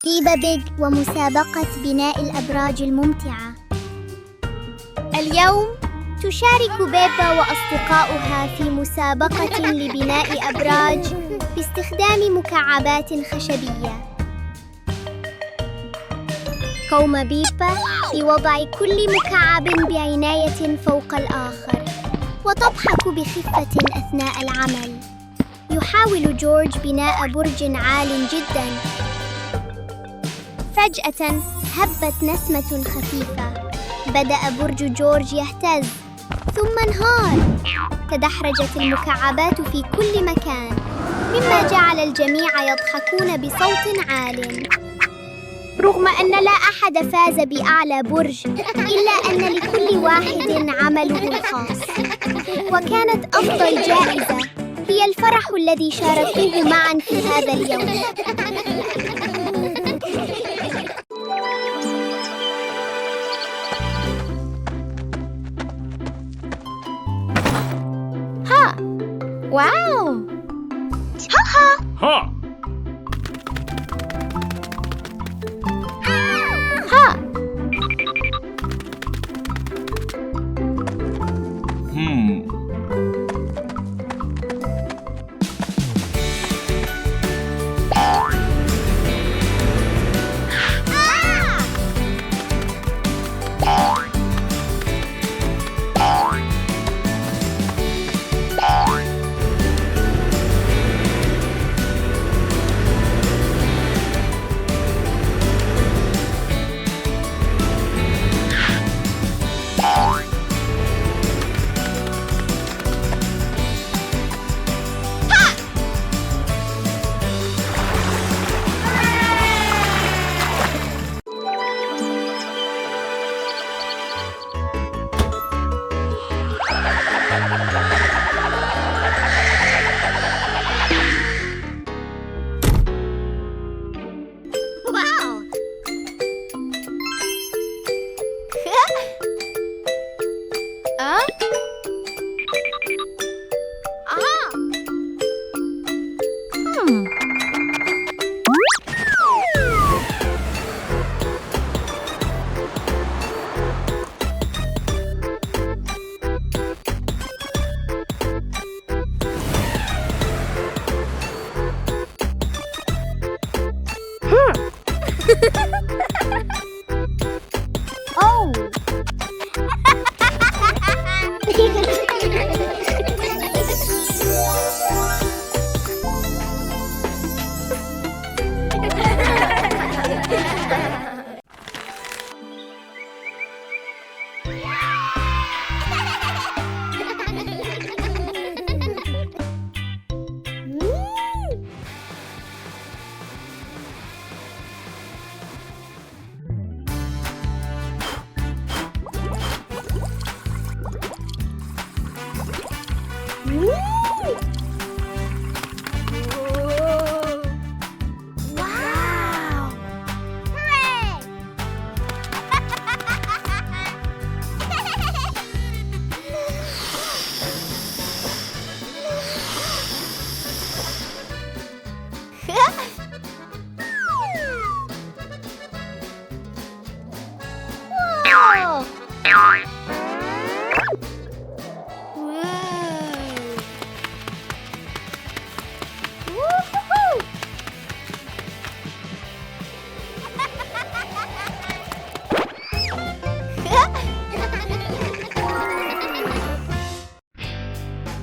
بيبا بيج ومسابقة بناء الأبراج الممتعة. اليوم تشارك بيبا وأصدقاؤها في مسابقة لبناء أبراج باستخدام مكعبات خشبية. قام بيبا بوضع كل مكعب بعناية فوق الآخر وتضحك بخفة أثناء العمل. يحاول جورج بناء برج عال جداً. فجأة هبت نسمة خفيفة. بدأ برج جورج يهتز ثم انهار. تدحرجت المكعبات في كل مكان مما جعل الجميع يضحكون بصوت عال. رغم أن لا أحد فاز بأعلى برج إلا أن لكل واحد عمله الخاص، وكانت أفضل جائزة هي الفرح الذي شاركوه معا في هذا اليوم. ها واو ها ها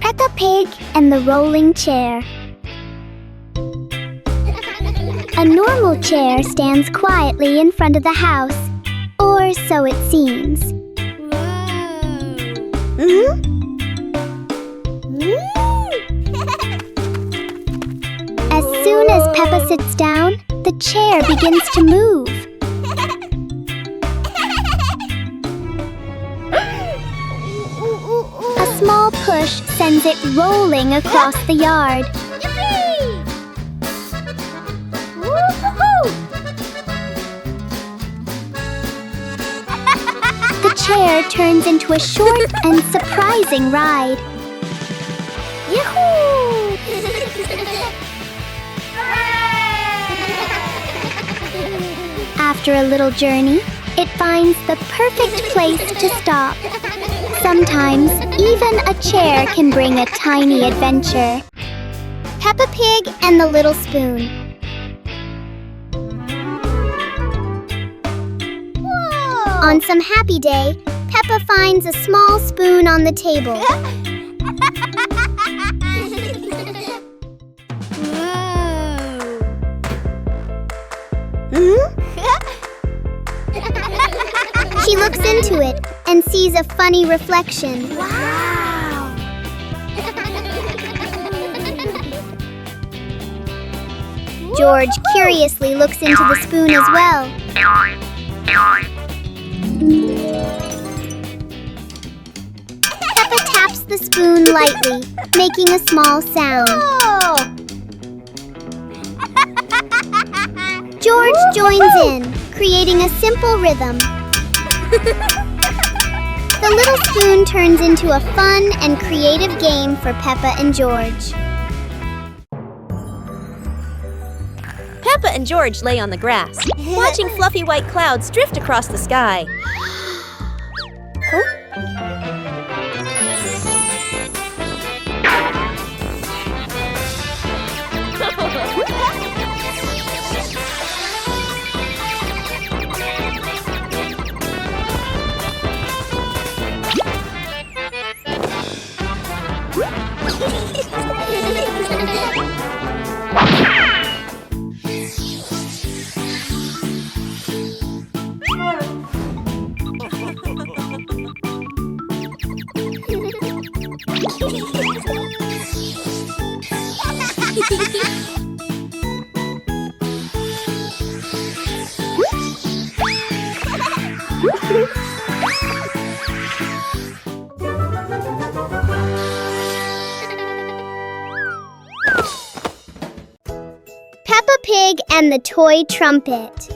Peppa Pig and the rolling chair. A normal chair stands quietly in front of the house, or so it seems. As soon as Peppa sits down, the chair begins to move. A small push sends it rolling across the yard. The chair turns into a short and surprising ride. Yahoo! After a little journey, it finds the perfect place to stop. Sometimes, even a chair can bring a tiny adventure. Peppa Pig and the Little Spoon. Whoa. On some happy day, Peppa finds a small spoon on the table. She looks into it and sees a funny reflection. Wow! George curiously looks into the spoon as well. Peppa taps the spoon lightly, making a small sound. Whoa. George joins in, creating a simple rhythm. The little spoon turns into a fun and creative game for Peppa and George. Peppa and George lay on the grass, watching fluffy white clouds drift across the sky. Peppa Pig and the Toy Trumpet.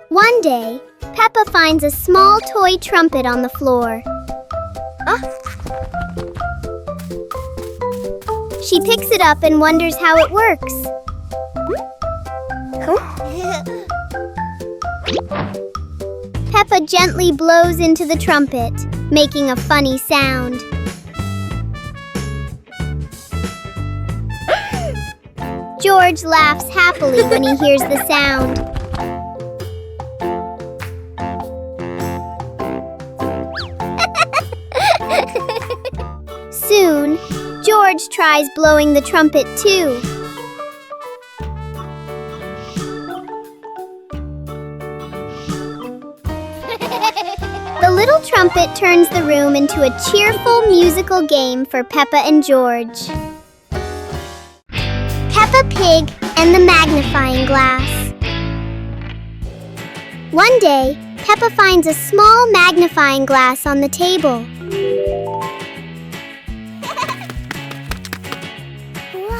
One day, Peppa finds a small toy trumpet on the floor. She picks it up and wonders how it works. Peppa gently blows into the trumpet, making a funny sound. George laughs happily when he hears the sound. Soon, George tries blowing the trumpet too. The little trumpet turns the room into a cheerful musical game for Peppa and George. Peppa Pig and the Magnifying Glass. One day, Peppa finds a small magnifying glass on the table.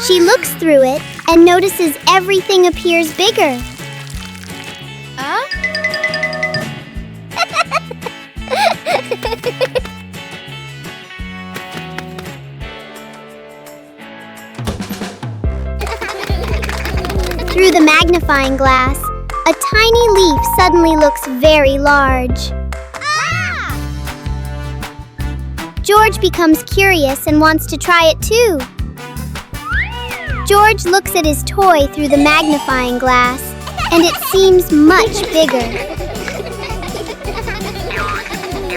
She looks through it and notices everything appears bigger. Through the magnifying glass, a tiny leaf suddenly looks very large. George becomes curious and wants to try it too. George looks at his toy through the magnifying glass, and it seems much bigger.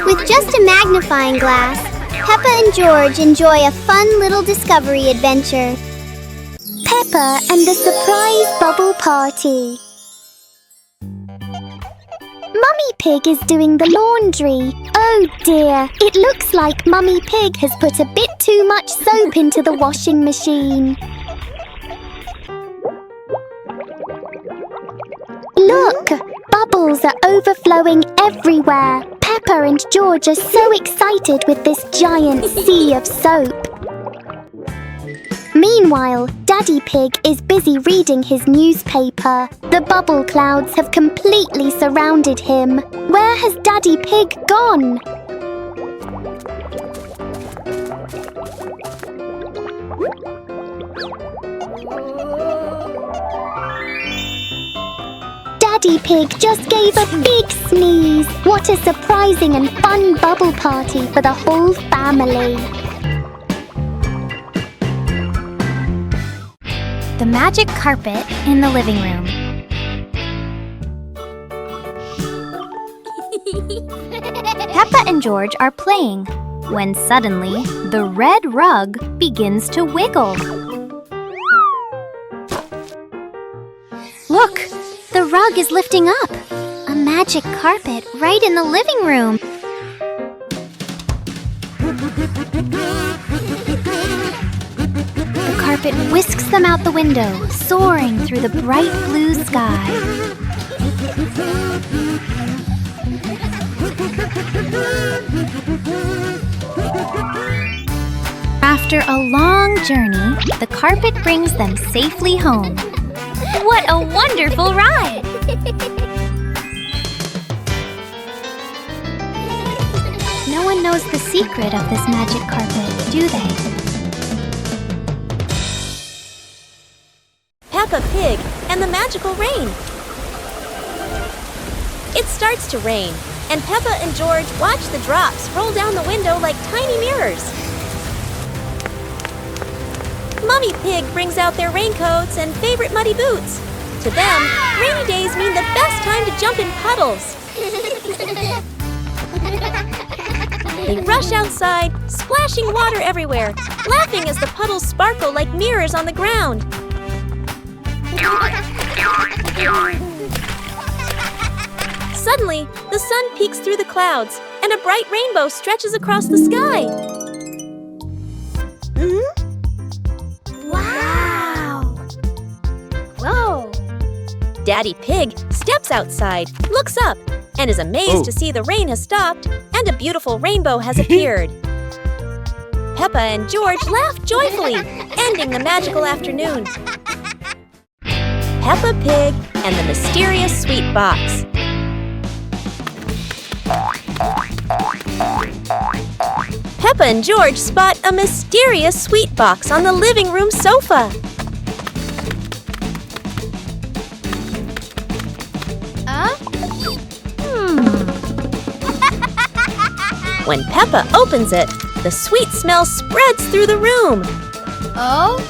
With just a magnifying glass, Peppa and George enjoy a fun little discovery adventure. Peppa and the Surprise Bubble Party. Mummy Pig is doing the laundry. Oh dear, it looks like Mummy Pig has put a bit too much soap into the washing machine. Look! Bubbles are overflowing everywhere. Peppa and George are so excited with this giant sea of soap. Meanwhile, Daddy Pig is busy reading his newspaper. The bubble clouds have completely surrounded him. Where has Daddy Pig gone? Daddy Pig just gave a big sneeze. What a surprising and fun bubble party for the whole family. The magic carpet in the living room. Peppa and George are playing when suddenly the red rug begins to wiggle. Look, the rug is lifting up. A magic carpet right in the living room. The carpet whisks them out the window, soaring through the bright blue sky. After a long journey, the carpet brings them safely home. What a wonderful ride! No one knows the secret of this magic carpet, do they? Peppa Pig and the magical rain. It starts to rain, and Peppa and George watch the drops roll down the window like tiny mirrors. Mummy Pig brings out their raincoats and favorite muddy boots. To them, rainy days mean the best time to jump in puddles. They rush outside, splashing water everywhere, laughing as the puddles sparkle like mirrors on the ground. Suddenly, the sun peeks through the clouds, and a bright rainbow stretches across the sky. Wow! Whoa! Daddy Pig steps outside, looks up, and is amazed to see the rain has stopped and a beautiful rainbow has appeared. Peppa and George laugh joyfully, ending the magical afternoon. Peppa Pig and the mysterious sweet box. Peppa and George spot a mysterious sweet box on the living room sofa. When Peppa opens it, the sweet smell spreads through the room. Oh?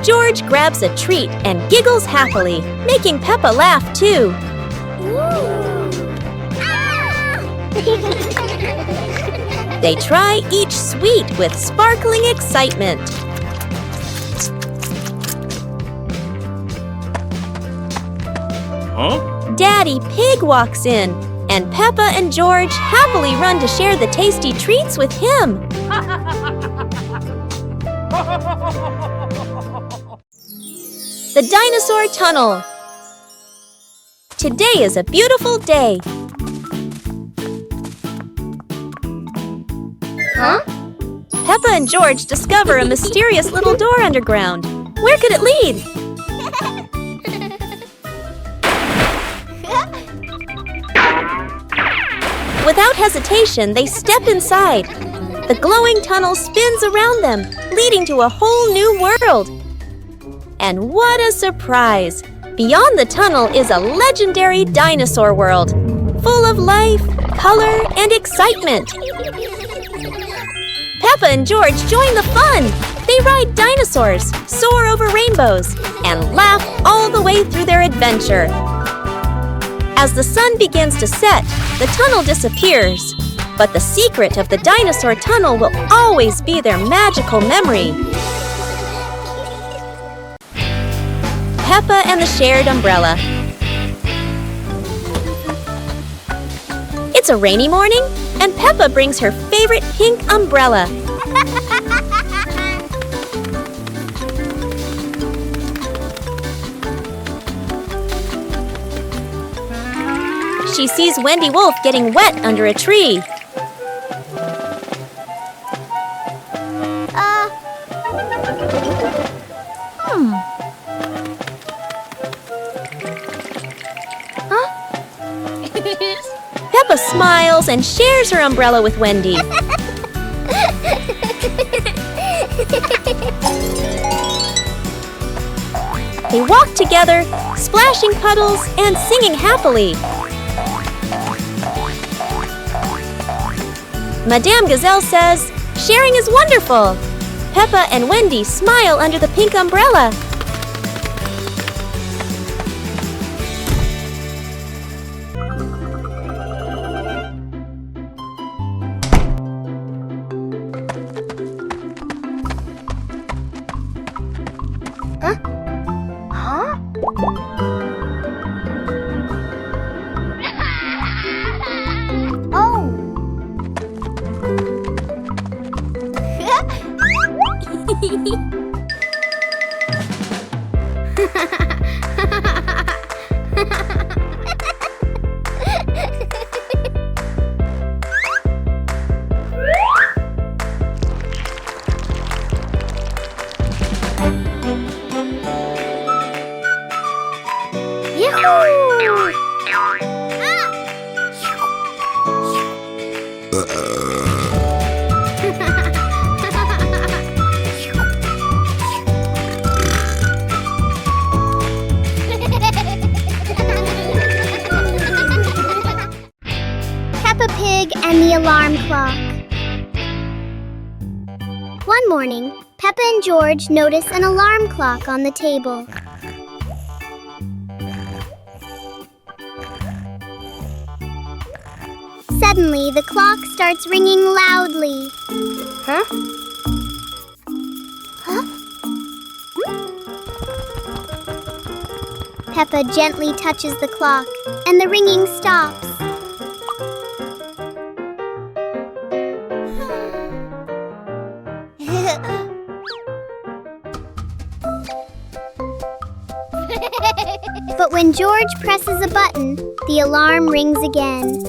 George grabs a treat and giggles happily, making Peppa laugh too. They try each sweet with sparkling excitement. Daddy Pig walks in, and Peppa and George happily run to share the tasty treats with him. The Dinosaur Tunnel. Today is a beautiful day. Peppa and George discover a mysterious little door underground. Where could it lead? Without hesitation, they step inside. The glowing tunnel spins around them, leading to a whole new world. And what a surprise! Beyond the tunnel is a legendary dinosaur world, full of life, color, and excitement. Peppa and George join the fun. They ride dinosaurs, soar over rainbows, and laugh all the way through their adventure. As the sun begins to set, the tunnel disappears. But the secret of the dinosaur tunnel will always be their magical memory. Peppa and the shared umbrella. It's a rainy morning, and Peppa brings her favorite pink umbrella. She sees Wendy Wolf getting wet under a tree. Peppa smiles and shares her umbrella with Wendy. They walk together, splashing puddles and singing happily. Madame Gazelle says, "Sharing is wonderful." Peppa and Wendy smile under the pink umbrella. Peppa Pig and the Alarm Clock. One morning, Peppa and George notice an alarm clock on the table. Suddenly, the clock starts ringing loudly. Peppa gently touches the clock, and the ringing stops. But when George presses a button, the alarm rings again.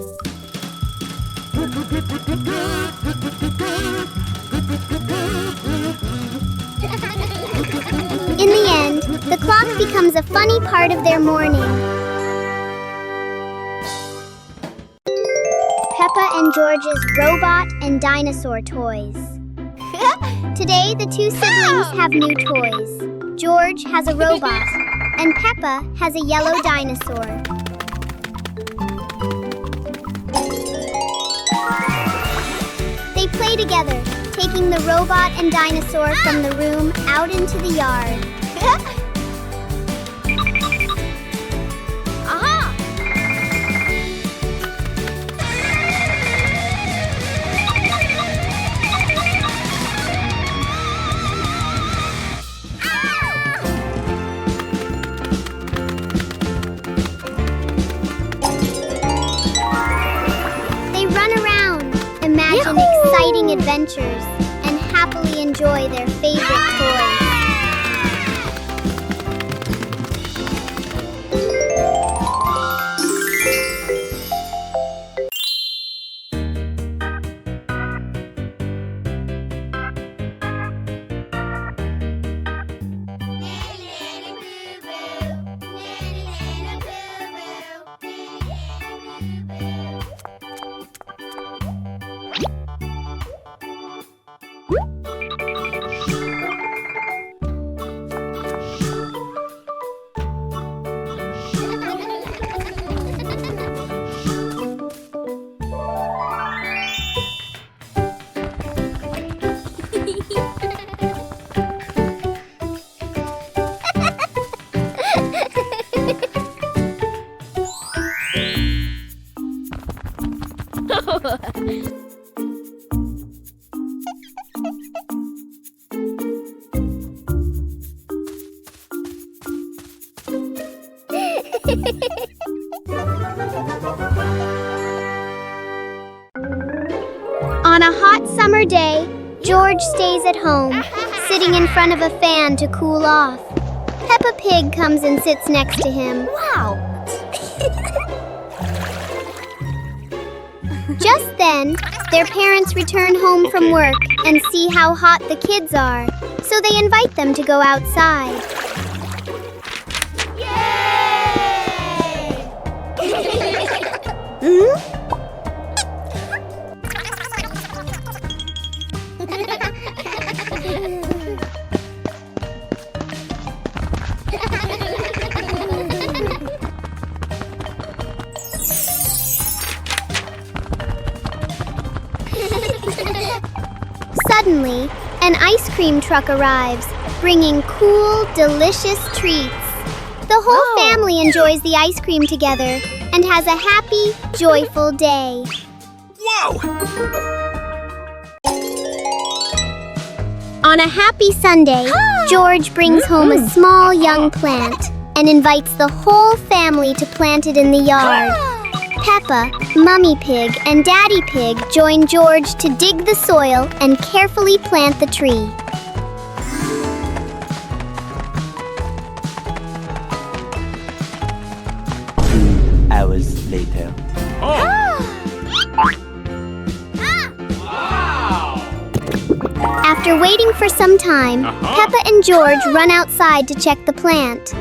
In the end, the clock becomes a funny part of their morning. Peppa and George's robot and dinosaur toys. Today, the two siblings have new toys. George has a robot, and Peppa has a yellow dinosaur. They play together, taking the robot and dinosaur from the room out into the yard. Imagine exciting adventures and happily enjoy their favorite toys. On a hot summer day, George stays at home, sitting in front of a fan to cool off. Peppa Pig comes and sits next to him. Wow! Just then, their parents return home from work and see how hot the kids are, so they invite them to go outside. Suddenly, an ice cream truck arrives, bringing cool, delicious treats. The whole family enjoys the ice cream together and has a happy, joyful day. Whoa! On a happy Sunday, George brings home a small young plant and invites the whole family to plant it in the yard. Peppa, Mummy Pig, and Daddy Pig join George to dig the soil and carefully plant the tree. Hours later. After waiting for some time, Peppa and George run outside to check the plant.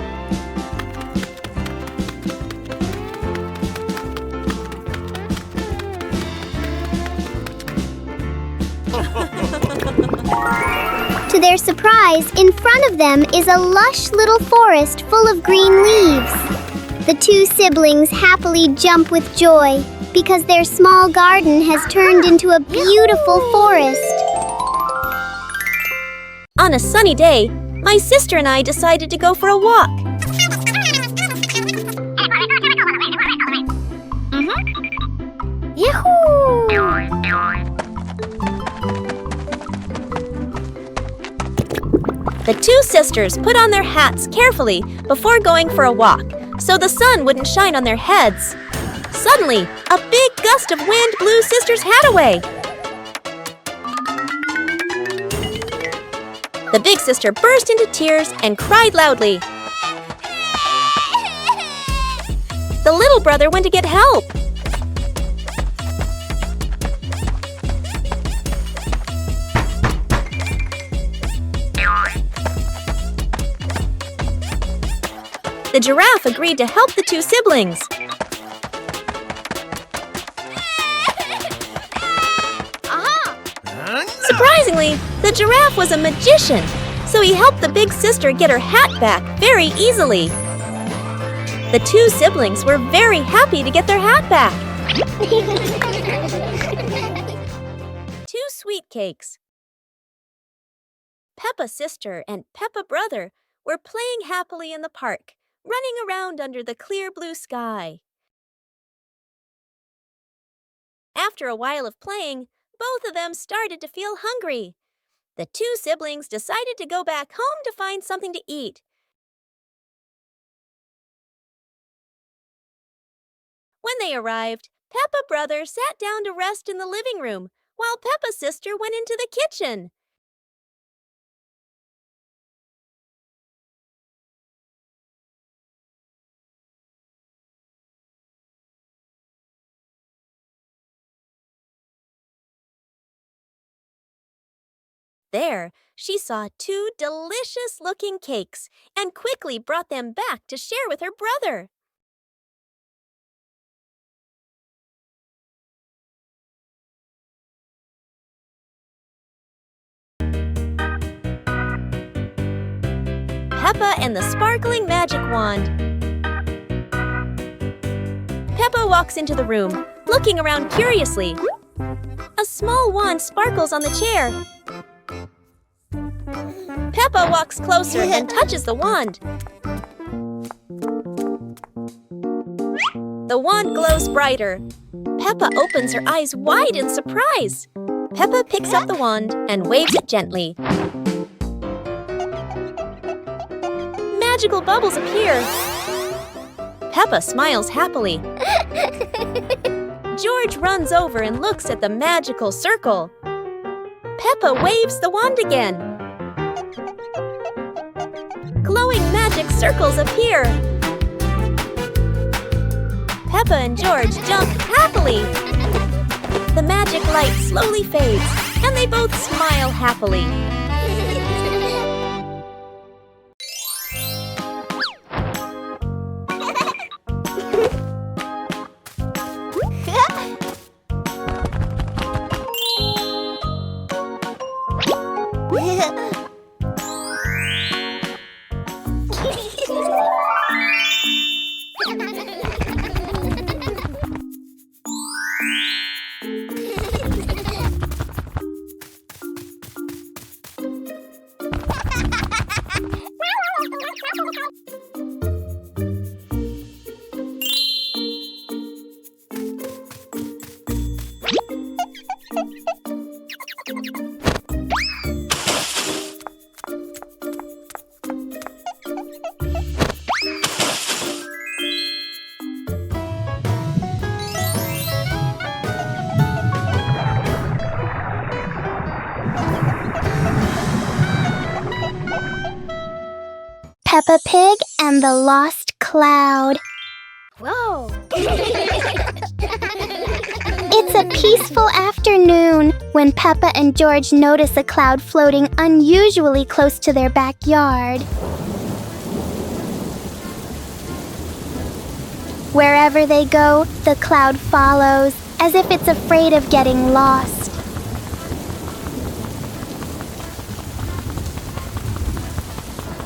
To their surprise, in front of them is a lush little forest full of green leaves. The two siblings happily jump with joy because their small garden has turned into a beautiful forest. On a sunny day, my sister and I decided to go for a walk. The two sisters put on their hats carefully before going for a walk, so the sun wouldn't shine on their heads. Suddenly, a big gust of wind blew Sister's hat away. The big sister burst into tears and cried loudly. The little brother went to get help. The giraffe agreed to help the two siblings. Surprisingly, the giraffe was a magician, so he helped the big sister get her hat back very easily. The two siblings were very happy to get their hat back. 2 sweet cakes. Peppa sister and Peppa brother were playing happily in the park, running around under the clear blue sky. After a while of playing, both of them started to feel hungry. The two siblings decided to go back home to find something to eat. When they arrived, Peppa brother sat down to rest in the living room, while Peppa sister went into the kitchen. There, she saw 2 delicious-looking cakes and quickly brought them back to share with her brother. Peppa and the Sparkling Magic Wand. Peppa walks into the room, looking around curiously. A small wand sparkles on the chair. Peppa walks closer and touches the wand. The wand glows brighter. Peppa opens her eyes wide in surprise. Peppa picks up the wand and waves it gently. Magical bubbles appear. Peppa smiles happily. George runs over and looks at the magical circle. Peppa waves the wand again. Glowing magic circles appear. Peppa and George jump happily. The magic light slowly fades, and they both smile happily. Peppa Pig and the Lost Cloud. Whoa! It's a peaceful afternoon when Peppa and George notice a cloud floating unusually close to their backyard. Wherever they go, the cloud follows, as if it's afraid of getting lost.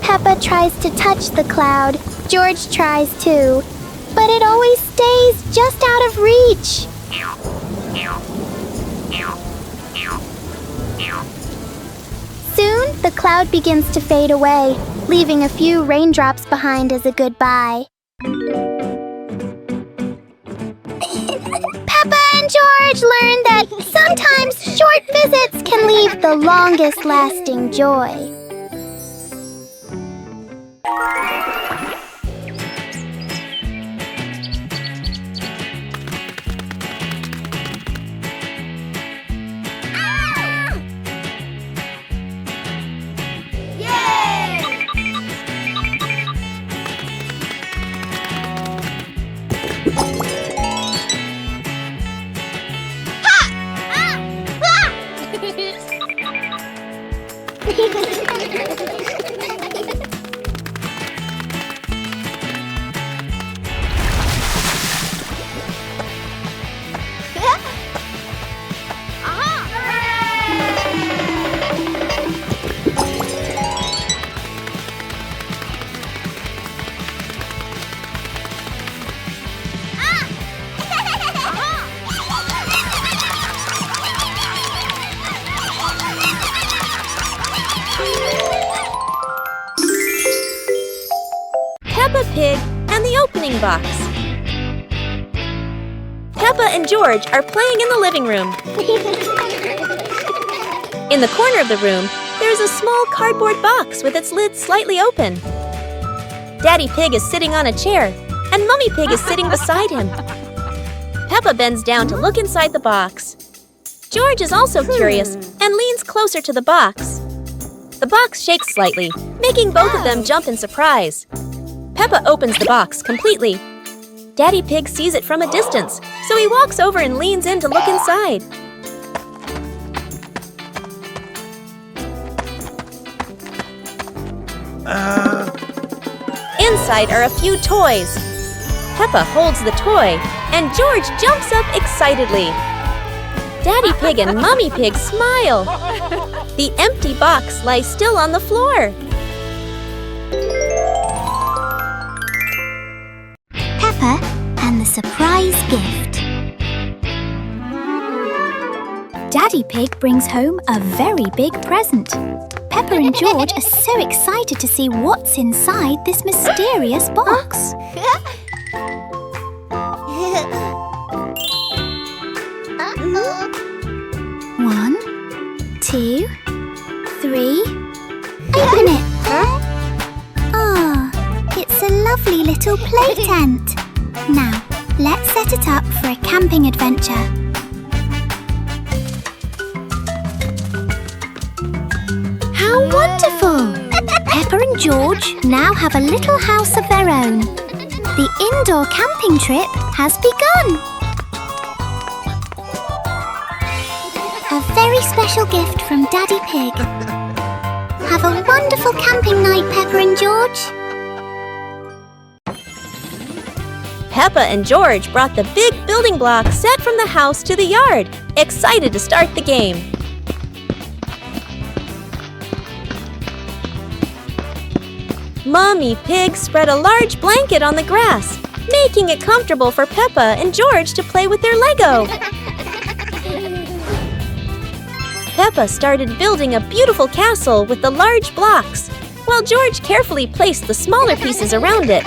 Peppa tries to touch the cloud. George tries too, but it always stays just out of reach. Soon, the cloud begins to fade away, leaving a few raindrops behind as a goodbye. Peppa and George learn that sometimes short visits can leave the longest lasting joy. Peppa Pig and the opening box. Peppa and George are playing in the living room. In the corner of the room, there is a small cardboard box with its lid slightly open. Daddy Pig is sitting on a chair, and Mummy Pig is sitting beside him. Peppa bends down to look inside the box. George is also curious and leans closer to the box. The box shakes slightly, making both of them jump in surprise. Peppa opens the box completely. Daddy Pig sees it from a distance, so he walks over and leans in to look inside. Inside are a few toys. Peppa holds the toy, and George jumps up excitedly. Daddy Pig and Mummy Pig smile. The empty box lies still on the floor. Peppa and the surprise gift. Daddy Pig brings home a very big present. Peppa and George are so excited to see what's inside this mysterious box. One, two, three. Open it. Ah, it's a lovely little play tent. Now, let's set it up for a camping adventure. How wonderful! Peppa and George now have a little house of their own. The indoor camping trip has begun. A very special gift from Daddy Pig. Have a wonderful camping night, Peppa and George. Peppa and George brought the big building block set from the house to the yard, excited to start the game. Mummy Pig spread a large blanket on the grass, making it comfortable for Peppa and George to play with their Lego. Peppa started building a beautiful castle with the large blocks, while George carefully placed the smaller pieces around it.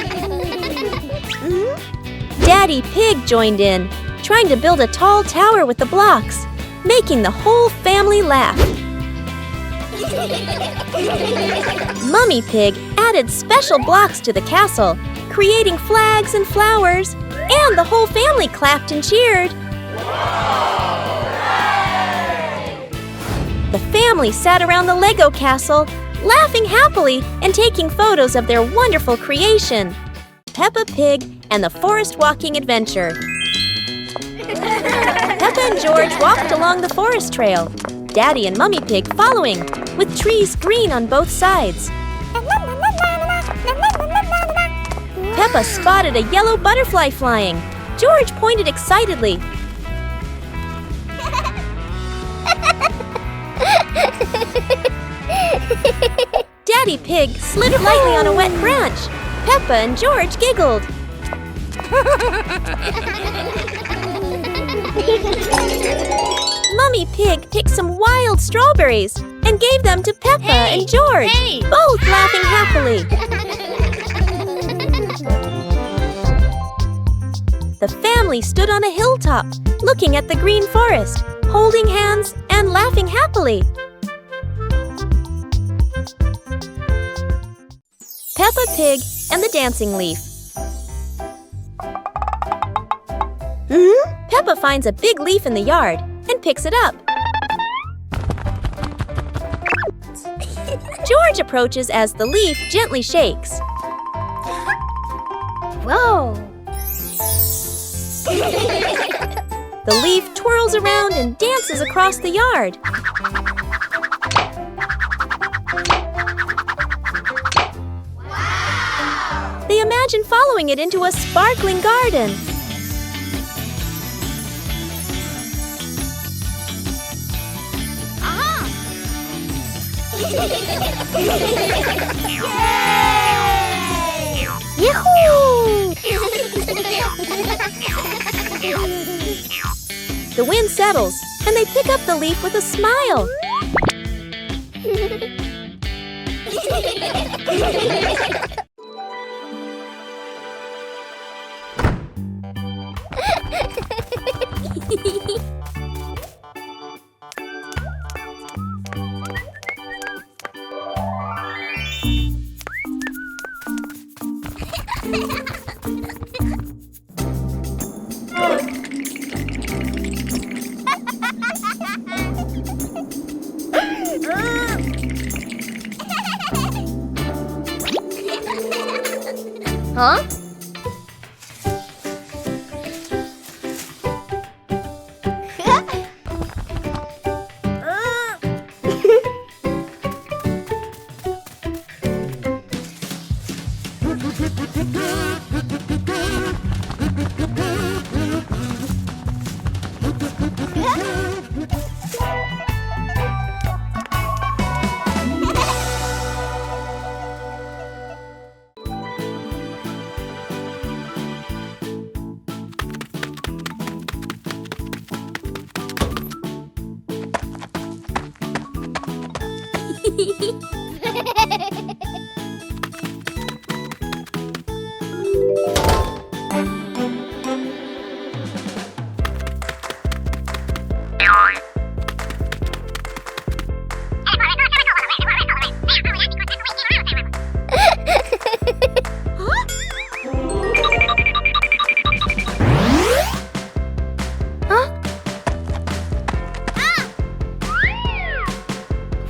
Daddy Pig joined in, trying to build a tall tower with the blocks, making the whole family laugh. Mummy Pig added special blocks to the castle, creating flags and flowers, and the whole family clapped and cheered. The family sat around the Lego castle, laughing happily and taking photos of their wonderful creation. Peppa Pig and the Forest Walking Adventure. Peppa and George walked along the forest trail, Daddy and Mummy Pig following, with trees green on both sides. Peppa spotted a yellow butterfly flying. George pointed excitedly. Daddy Pig slid lightly on a wet branch. Peppa and George giggled. Mummy Pig picked some wild strawberries and gave them to Peppa and George, both laughing happily. The family stood on a hilltop, looking at the green forest, holding hands and laughing happily. Peppa Pig and the Dancing Leaf. Peppa finds a big leaf in the yard and picks it up. George approaches as the leaf gently shakes. Whoa! The leaf twirls around and dances across the yard. Wow! They imagine following it into a sparkling garden. Yahoo! The wind settles, and they pick up the leaf with a smile. Huh?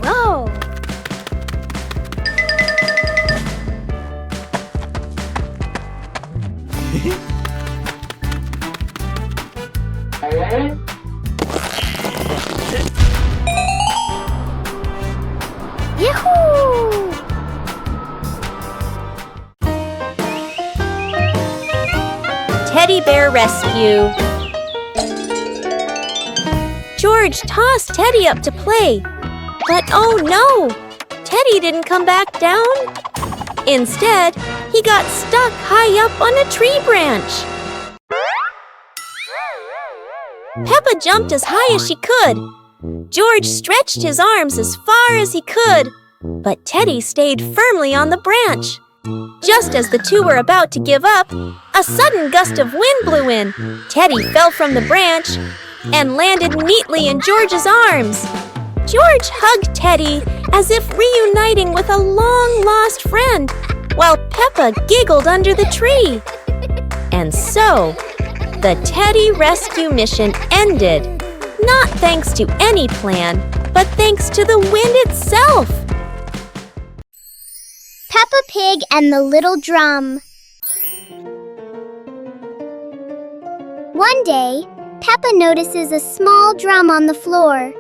Whoa! Yahoo! Teddy Bear Rescue. George tossed Teddy up to play, but oh no! Teddy didn't come back down. Instead, he got stuck high up on a tree branch. Peppa jumped as high as she could. George stretched his arms as far as he could, but Teddy stayed firmly on the branch. Just as the two were about to give up, a sudden gust of wind blew in. Teddy fell from the branch and landed neatly in George's arms. George hugged Teddy as if reuniting with a long-lost friend, while Peppa giggled under the tree. And so, the Teddy rescue mission ended, not thanks to any plan, but thanks to the wind itself. Pig and the Little Drum. One day, Peppa notices a small drum on the floor.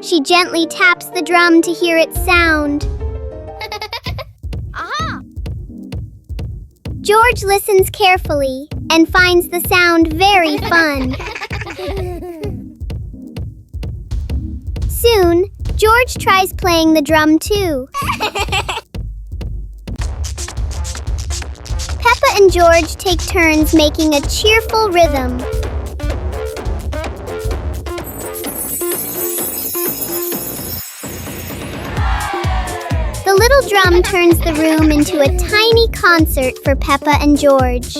She gently taps the drum to hear its sound. George listens carefully and finds the sound very fun. Soon, George tries playing the drum too. Peppa and George take turns making a cheerful rhythm. The little drum turns the room into a tiny concert for Peppa and George.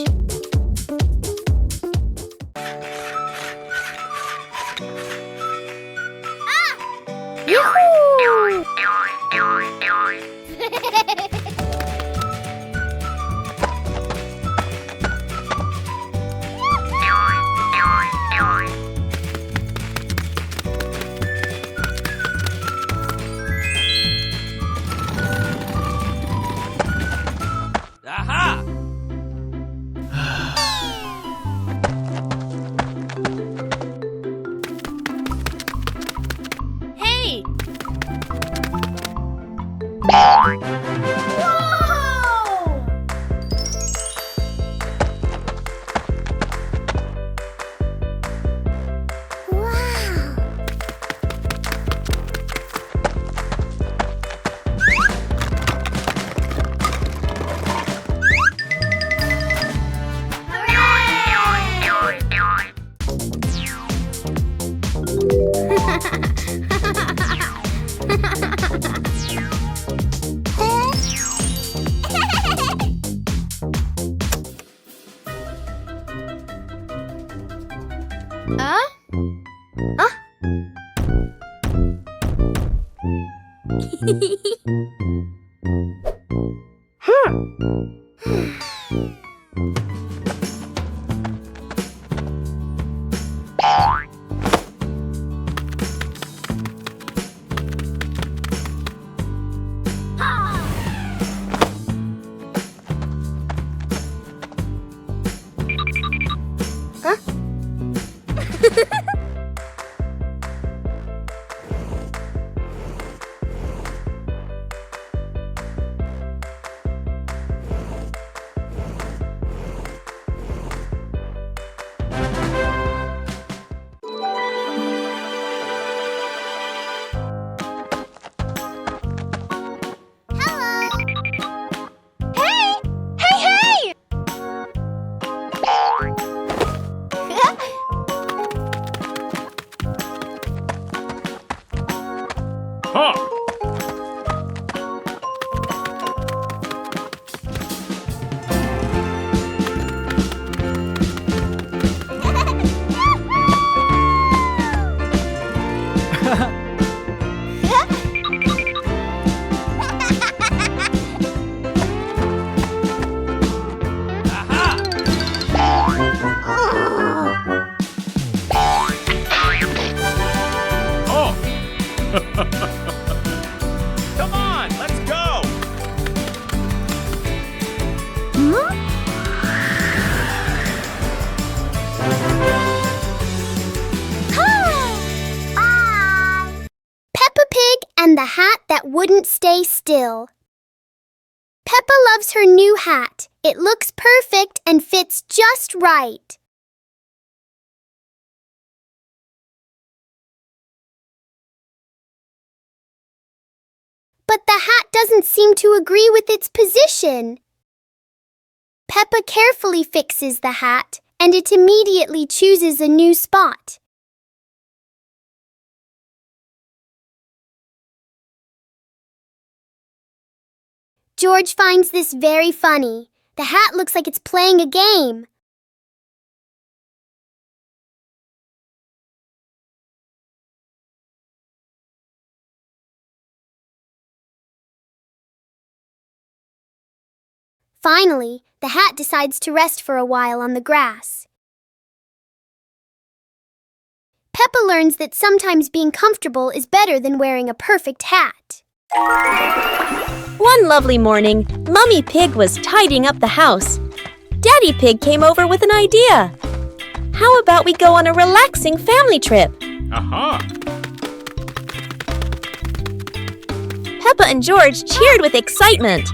Yoo-hoo! Aha! Hey! Come on, let's go! Peppa Pig and the Hat That Wouldn't Stay Still. Peppa loves her new hat. It looks perfect and fits just right. But the hat doesn't seem to agree with its position. Peppa carefully fixes the hat, and it immediately chooses a new spot. George finds this very funny. The hat looks like it's playing a game. Finally, the hat decides to rest for a while on the grass. Peppa learns that sometimes being comfortable is better than wearing a perfect hat. One lovely morning, Mummy Pig was tidying up the house. Daddy Pig came over with an idea. How about we go on a relaxing family trip? Aha! Peppa and George cheered with excitement.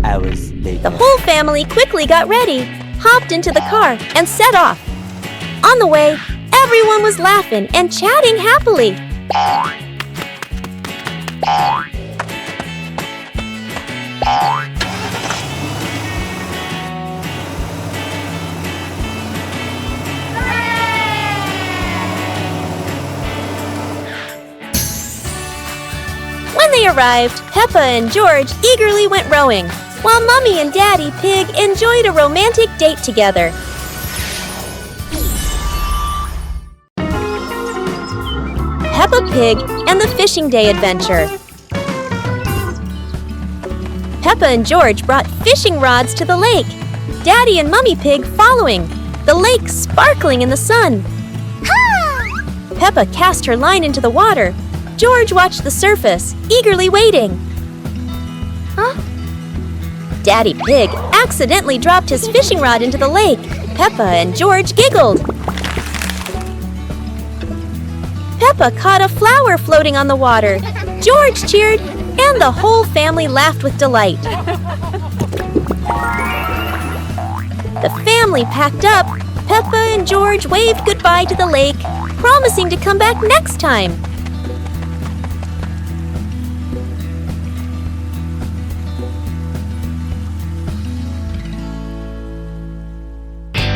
Hours later. The whole family quickly got ready, hopped into the car, and set off. On the way, everyone was laughing and chatting happily. When they arrived, Peppa and George eagerly went rowing, while Mummy and Daddy Pig enjoyed a romantic date together. Peppa Pig and the Fishing Day Adventure. Peppa and George brought fishing rods to the lake, Daddy and Mummy Pig following, the lake sparkling in the sun. Peppa cast her line into the water. George watched the surface, eagerly waiting. Daddy Pig accidentally dropped his fishing rod into the lake. Peppa and George giggled. Peppa caught a flower floating on the water. George cheered, and the whole family laughed with delight. The family packed up. Peppa and George waved goodbye to the lake, promising to come back next time.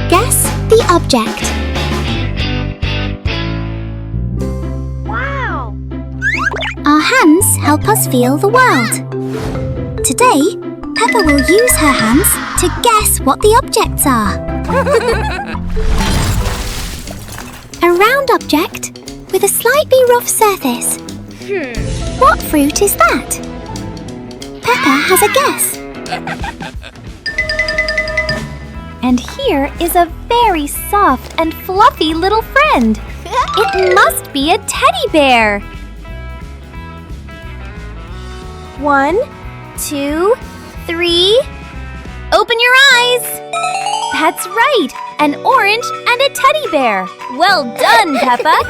Guess the object. Wow! Our hands help us feel the world. Today, Peppa will use her hands to guess what the objects are. A round object with a slightly rough surface. What fruit is that? Peppa has a guess. And here is a very soft and fluffy little friend. It must be a teddy bear. 1, 2, 3. Open your eyes. That's right, an orange and a teddy bear. Well done, Peppa.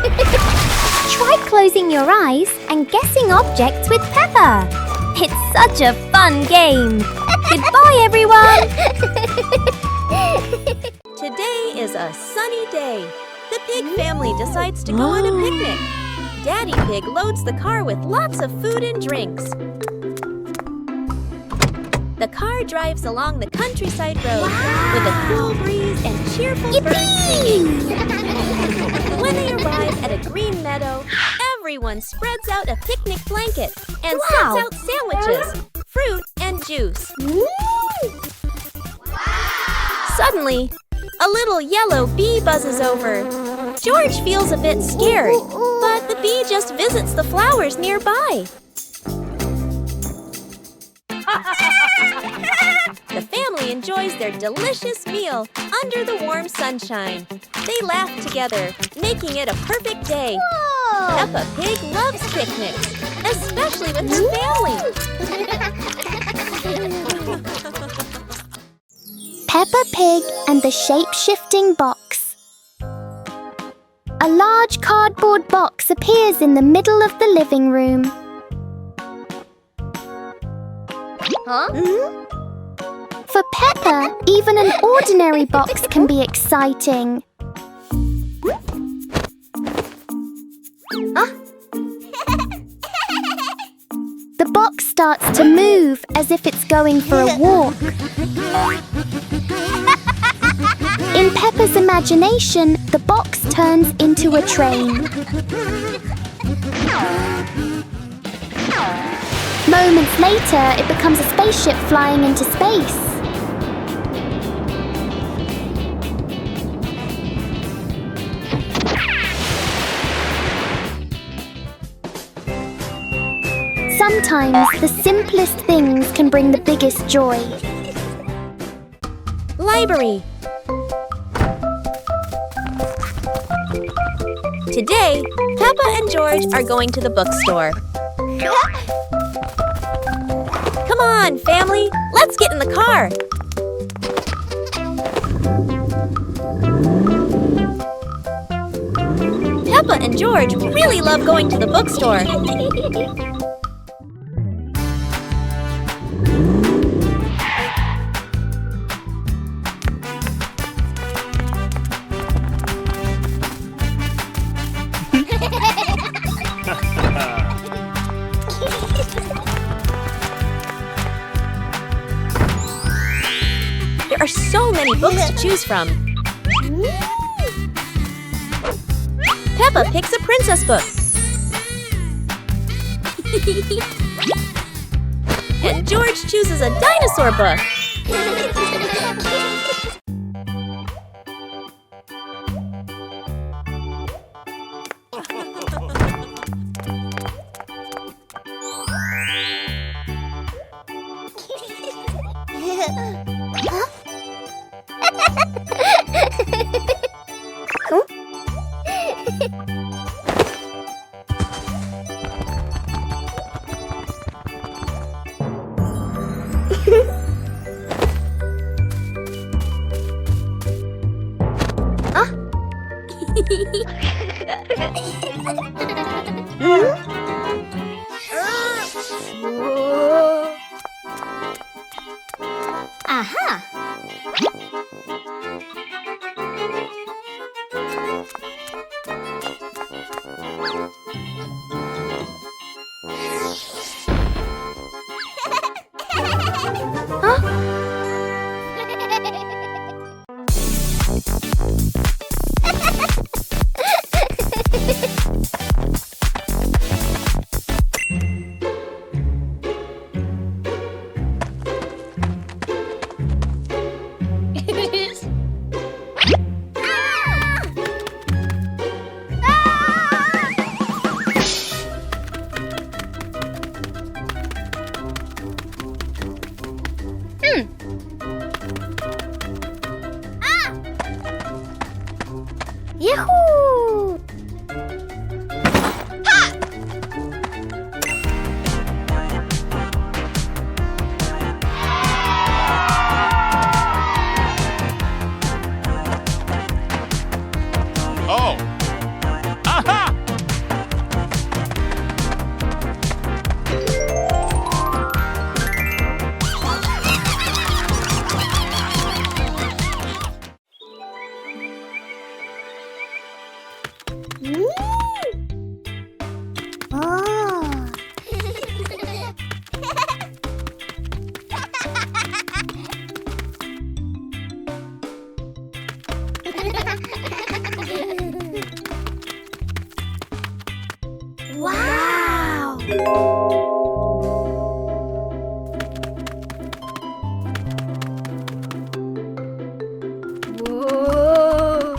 Try closing your eyes and guessing objects with Peppa. It's such a fun game. Goodbye, everyone. Today is a sunny day. The Pig family decides to go on a picnic. Daddy Pig loads the car with lots of food and drinks. The car drives along the countryside road with a cool breeze and cheerful birds singing. When they arrive at a green meadow, everyone spreads out a picnic blanket and sets out sandwiches, fruit, and juice. Suddenly, a little yellow bee buzzes over. George feels a bit scared, but the bee just visits the flowers nearby. The family enjoys their delicious meal under the warm sunshine. They laugh together, making it a perfect day. Peppa Pig loves picnics, especially with her family. Peppa Pig and the shape-shifting box. A large cardboard box appears in the middle of the living room. For Peppa, even an ordinary box can be exciting. The box starts to move as if it's going for a walk. In Peppa's imagination, the box turns into a train. Moments later, it becomes a spaceship flying into space. Sometimes the simplest things can bring the biggest joy. library. Today, Peppa and George are going to the bookstore. Come on, family, let's get in the car. Peppa and George really love going to the bookstore. There are so many books to choose from. Peppa picks a princess book. And George chooses a dinosaur book. Aha! Yahoo! Oh! Aha! Wow! Whoa!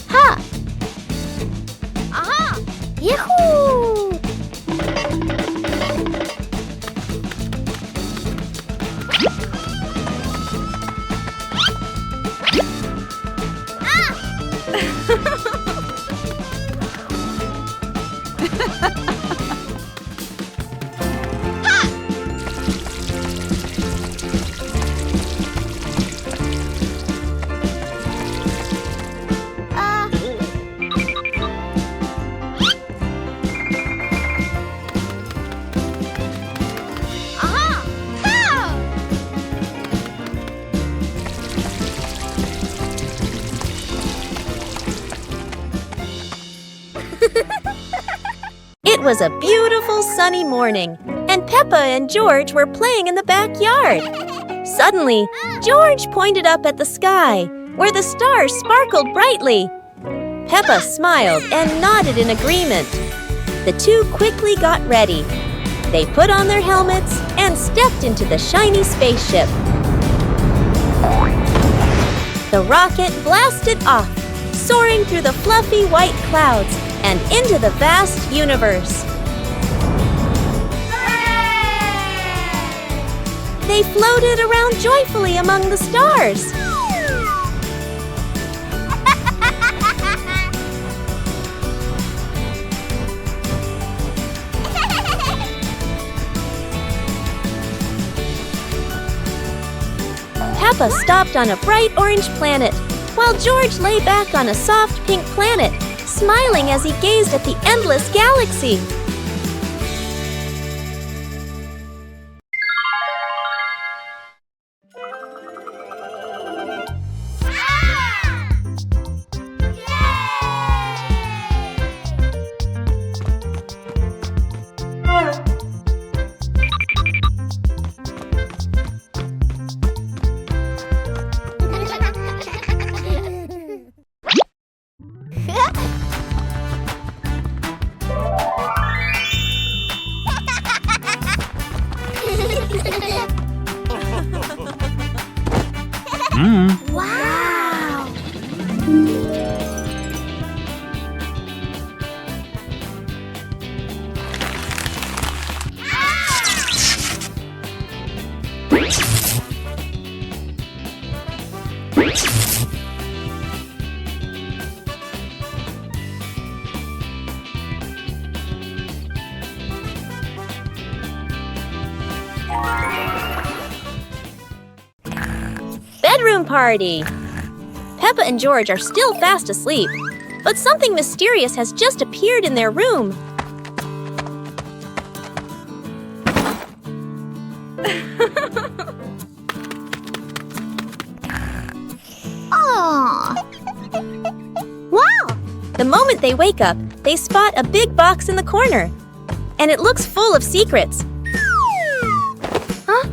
Ha! Aha! Yahoo! It was a beautiful sunny morning, and Peppa and George were playing in the backyard. Suddenly, George pointed up at the sky, where the stars sparkled brightly. Peppa smiled and nodded in agreement. The two quickly got ready. They put on their helmets and stepped into the shiny spaceship. The rocket blasted off, soaring through the fluffy white clouds and into the vast universe. They floated around joyfully among the stars. Peppa stopped on a bright orange planet, while George lay back on a soft pink planet, smiling as he gazed at the endless galaxy. Wow! Bedroom party! Peppa and George are still fast asleep, but something mysterious has just appeared in their room. Aww. Wow! The moment they wake up, they spot a big box in the corner, and it looks full of secrets. Huh?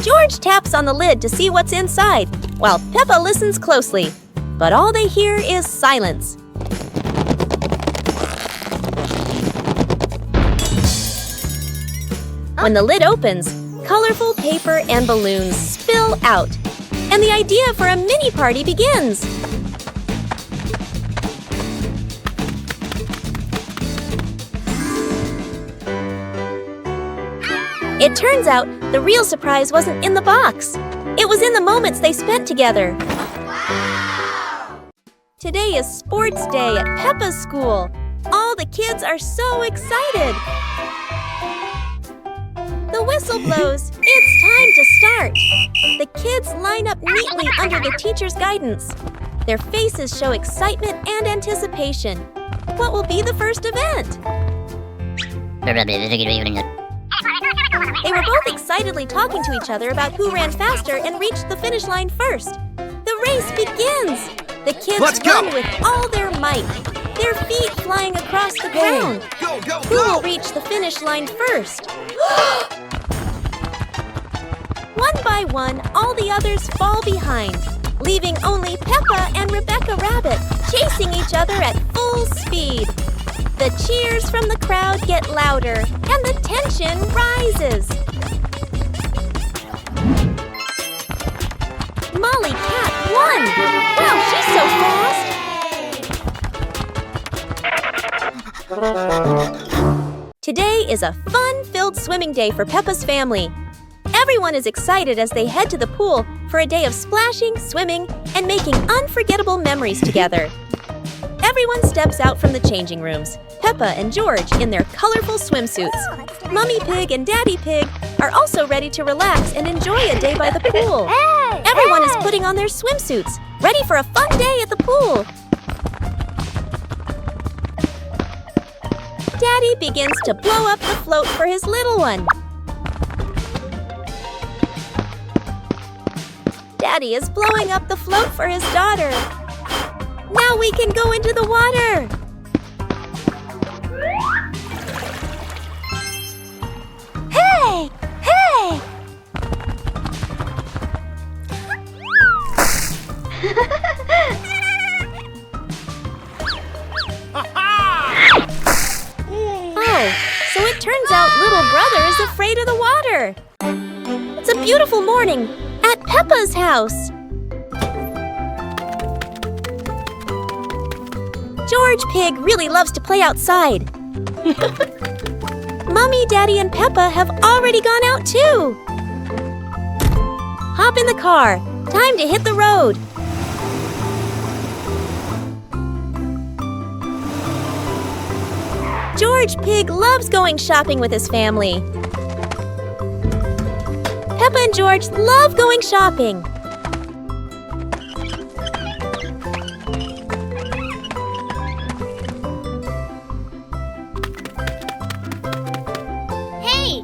George taps on the lid to see what's inside, while Peppa listens closely. But all they hear is silence. When the lid opens, colorful paper and balloons spill out, and the idea for a mini party begins. It turns out the real surprise wasn't in the box. It was in the moments they spent together. Wow! Today is sports day at Peppa's school. All the kids are so excited. The whistle blows. It's time to start. The kids line up neatly under the teacher's guidance. Their faces show excitement and anticipation. What will be the first event? They were both excitedly talking to each other about who ran faster and reached the finish line first. The race begins! The kids run with all their might, their feet flying across the ground. Who will reach the finish line first? One by one, all the others fall behind, leaving only Peppa and Rebecca Rabbit chasing each other at full speed. The cheers from the crowd get louder, and the tension rises. Molly Cat won! Wow, she's so fast! Today is a fun-filled swimming day for Peppa's family. Everyone is excited as they head to the pool for a day of splashing, swimming, and making unforgettable memories together. Everyone steps out from the changing rooms, Peppa and George in their colorful swimsuits. Mummy Pig and Daddy Pig are also ready to relax and enjoy a day by the pool. Everyone is putting on their swimsuits, ready for a fun day at the pool. Daddy begins to blow up the float for his little one. Daddy is blowing up the float for his daughter. Now we can go into the water! here! It's a beautiful morning at Peppa's house. George Pig really loves to play outside. Mommy, Daddy, and Peppa have already gone out too. Hop in the car. Time to hit the road. George Pig loves going shopping with his family. Peppa and George love going shopping. Hey!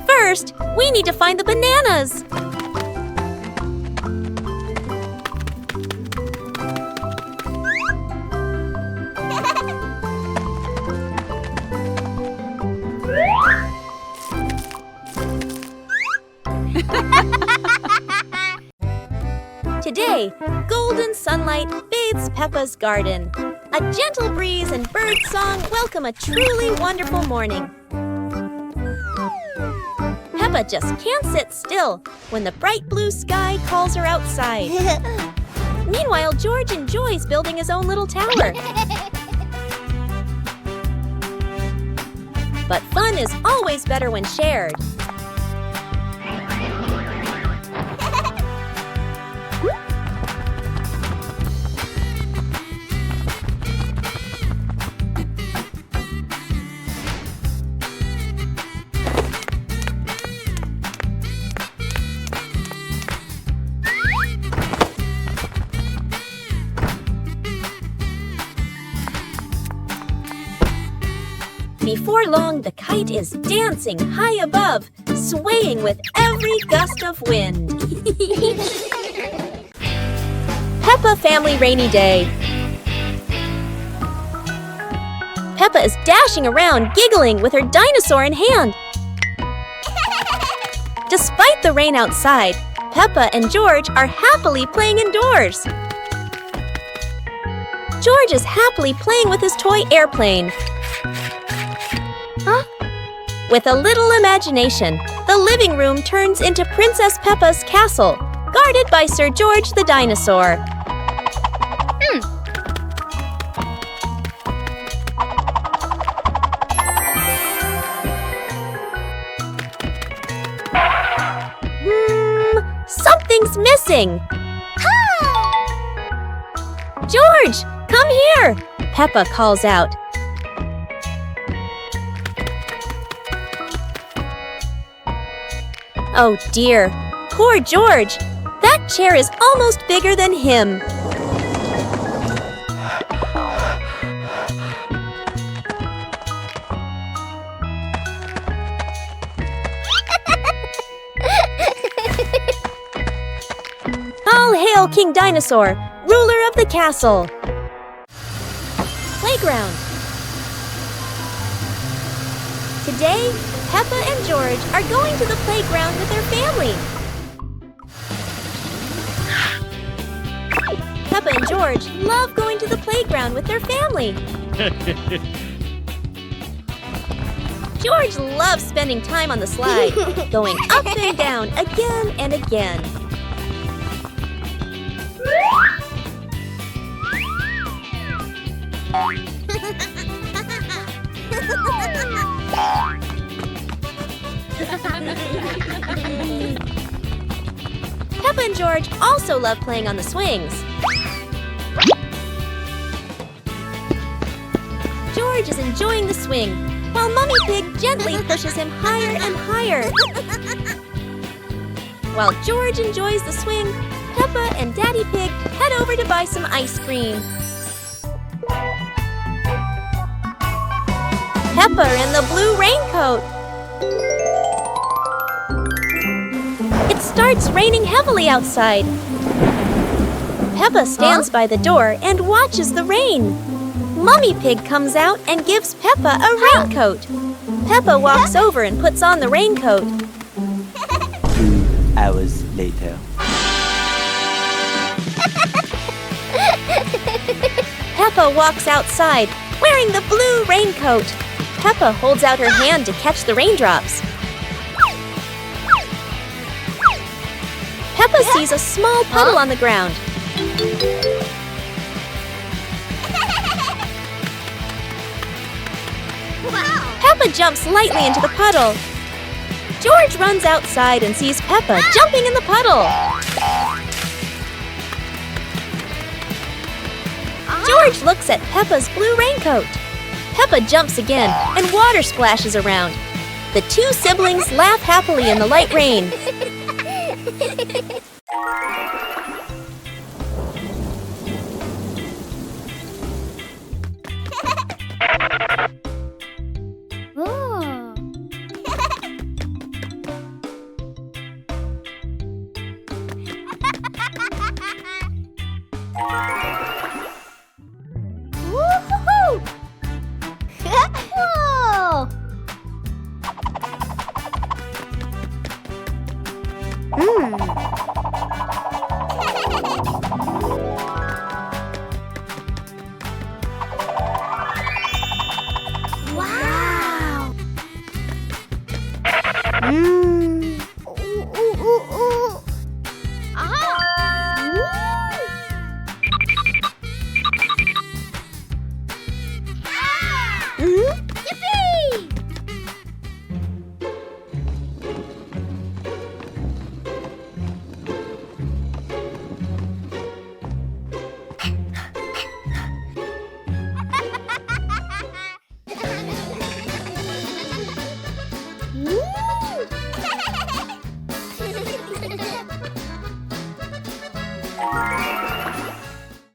First, we need to find the bananas. Today, golden sunlight bathes Peppa's garden. A gentle breeze and bird song welcome a truly wonderful morning. Peppa just can't sit still when the bright blue sky calls her outside. Meanwhile, George enjoys building his own little tower. But fun is always better when shared. Before long, the kite is dancing high above, swaying with every gust of wind. Peppa Family Rainy Day. Peppa is dashing around, giggling with her dinosaur in hand. Despite the rain outside, Peppa and George are happily playing indoors. George is happily playing with his toy airplane. With a little imagination, the living room turns into Princess Peppa's castle, guarded by Sir George the dinosaur. Something's missing. George, come here! Peppa calls out. Oh dear, poor George. That chair is almost bigger than him. All hail King Dinosaur, ruler of the castle. Playground. Today, Peppa and George are going to the playground with their family. Peppa and George love going to the playground with their family. George loves spending time on the slide, going up and down again and again. Peppa and George also love playing on the swings. George is enjoying the swing, while Mummy Pig gently pushes him higher and higher. While George enjoys the swing, Peppa and Daddy Pig head over to buy some ice cream. Peppa in the blue raincoat. It starts raining heavily outside. Peppa stands by the door and watches the rain. Mummy Pig comes out and gives Peppa a raincoat. Peppa walks over and puts on the raincoat. 2 hours later. Peppa walks outside, wearing the blue raincoat. Peppa holds out her hand to catch the raindrops. Peppa sees a small puddle on the ground. Peppa jumps lightly into the puddle. George runs outside and sees Peppa jumping in the puddle. George looks at Peppa's blue raincoat. Peppa jumps again and water splashes around. The two siblings laugh happily in the light rain.